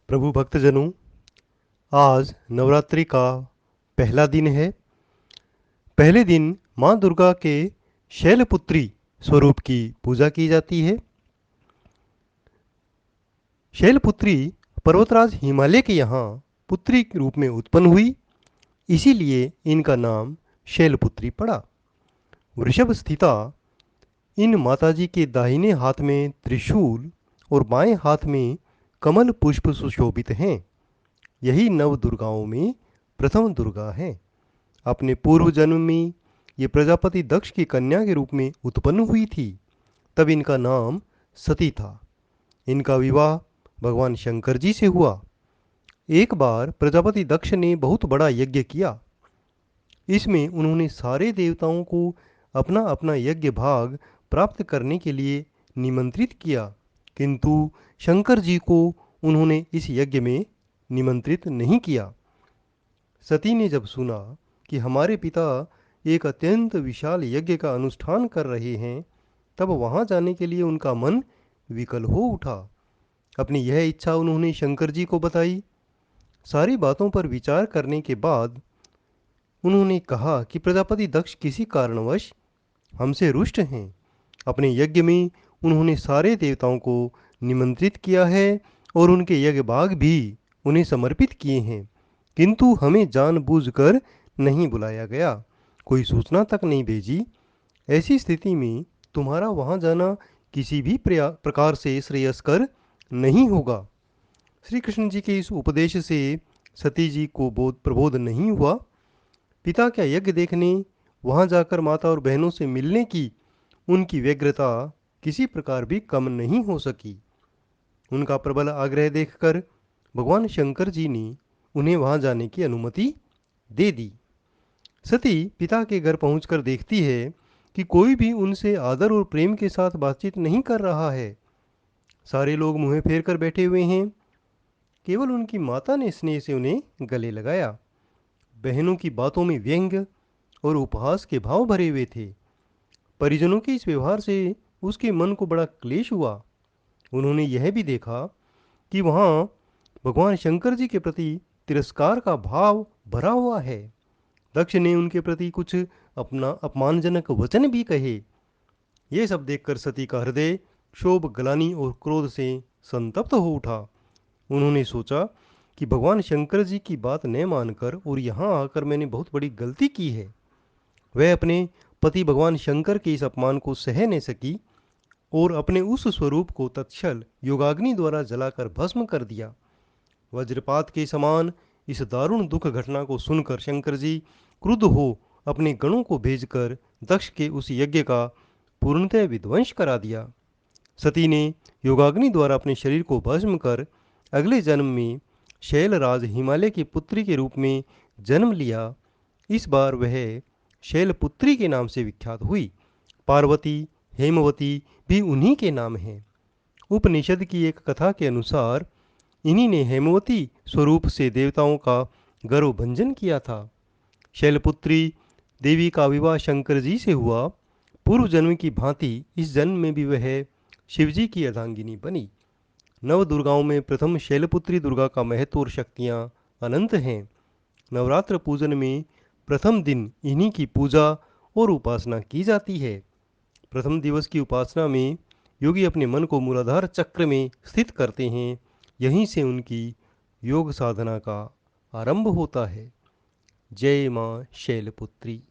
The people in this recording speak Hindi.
प्रभु भक्तजनों, आज नवरात्रि का पहला दिन है। पहले दिन माँ दुर्गा के शैलपुत्री स्वरूप की पूजा की जाती है। शैलपुत्री पर्वतराज हिमालय के यहाँ पुत्री के रूप में उत्पन्न हुई, इसीलिए इनका नाम शैलपुत्री पड़ा। वृषभ स्थिता इन माताजी के दाहिने हाथ में त्रिशूल और बाएं हाथ में कमल पुष्प सुशोभित हैं। यही नव दुर्गाओं में प्रथम दुर्गा है। अपने पूर्व जन्म में ये प्रजापति दक्ष की कन्या के रूप में उत्पन्न हुई थी। तब इनका नाम सती था। इनका विवाह भगवान शंकर जी से हुआ। एक बार प्रजापति दक्ष ने बहुत बड़ा यज्ञ किया। इसमें उन्होंने सारे देवताओं को अपना अपना यज्ञ भाग प्राप्त करने के लिए निमंत्रित किया, किंतु शंकर जी को उन्होंने इस यज्ञ में निमंत्रित नहीं किया। सती ने जब सुना कि हमारे पिता एक अत्यंत विशाल यज्ञ का अनुष्ठान कर रहे हैं, तब वहां जाने के लिए उनका मन विकल हो उठा। अपनी यह इच्छा उन्होंने शंकर जी को बताई। सारी बातों पर विचार करने के बाद उन्होंने कहा कि प्रजापति दक्ष किसी कारणवश हमसे रुष्ट हैं। अपने यज्ञ में उन्होंने सारे देवताओं को निमंत्रित किया है और उनके यज्ञ भाग भी उन्हें समर्पित किए हैं, किंतु हमें जानबूझकर नहीं बुलाया गया, कोई सूचना तक नहीं भेजी। ऐसी स्थिति में तुम्हारा वहां जाना किसी भी प्रकार से श्रेयस्कर नहीं होगा। श्री कृष्ण जी के इस उपदेश से सती जी को प्रबोध नहीं हुआ। पिता का यज्ञ देखने, वहां जाकर माता और बहनों से मिलने की उनकी व्यग्रता किसी प्रकार भी कम नहीं हो सकी। उनका प्रबल आग्रह देखकर भगवान शंकर जी ने उन्हें वहां जाने की अनुमति दे दी। सती पिता के घर पहुंचकर देखती है कि कोई भी उनसे आदर और प्रेम के साथ बातचीत नहीं कर रहा है। सारे लोग मुंह फेर कर बैठे हुए हैं। केवल उनकी माता ने स्नेह से उन्हें गले लगाया। बहनों की बातों में व्यंग्य और उपहास के भाव भरे हुए थे। परिजनों के इस व्यवहार से उसके मन को बड़ा क्लेश हुआ। उन्होंने यह भी देखा कि वहां भगवान शंकर जी के प्रति तिरस्कार का भाव भरा हुआ है। दक्ष ने उनके प्रति कुछ अपना अपमानजनक वचन भी कहे। ये सब देखकर सती का हृदय क्षोभ, ग्लानि और क्रोध से संतप्त हो उठा। उन्होंने सोचा कि भगवान शंकर जी की बात न मानकर और यहाँ आकर मैंने बहुत बड़ी गलती की है। वह अपने पति भगवान शंकर के इस अपमान को सह नहीं सकी और अपने उस स्वरूप को तत्क्षण योगाग्नि द्वारा जलाकर भस्म कर दिया। वज्रपात के समान इस दारुण दुख घटना को सुनकर शंकर जी क्रुद्ध हो अपने गणों को भेजकर दक्ष के उस यज्ञ का पूर्णतः विध्वंस करा दिया। सती ने योगाग्नि द्वारा अपने शरीर को भस्म कर अगले जन्म में शैलराज हिमालय की पुत्री के रूप में जन्म लिया। इस बार वह शैलपुत्री के नाम से विख्यात हुई। पार्वती, हेमवती भी उन्हीं के नाम हैं। उपनिषद की एक कथा के अनुसार इन्हीं ने हेमवती स्वरूप से देवताओं का गर्वभंजन किया था। शैलपुत्री देवी का विवाह शंकर जी से हुआ। पूर्व जन्म की भांति इस जन्म में भी वह शिवजी की अर्धांगिनी बनी। नव दुर्गाओं में प्रथम शैलपुत्री दुर्गा का महत्व और शक्तियाँ अनंत हैं। नवरात्र पूजन में प्रथम दिन इन्हीं की पूजा और उपासना की जाती है। प्रथम दिवस की उपासना में योगी अपने मन को मूलाधार चक्र में स्थित करते हैं। यहीं से उनकी योग साधना का आरंभ होता है। जय माँ शैलपुत्री।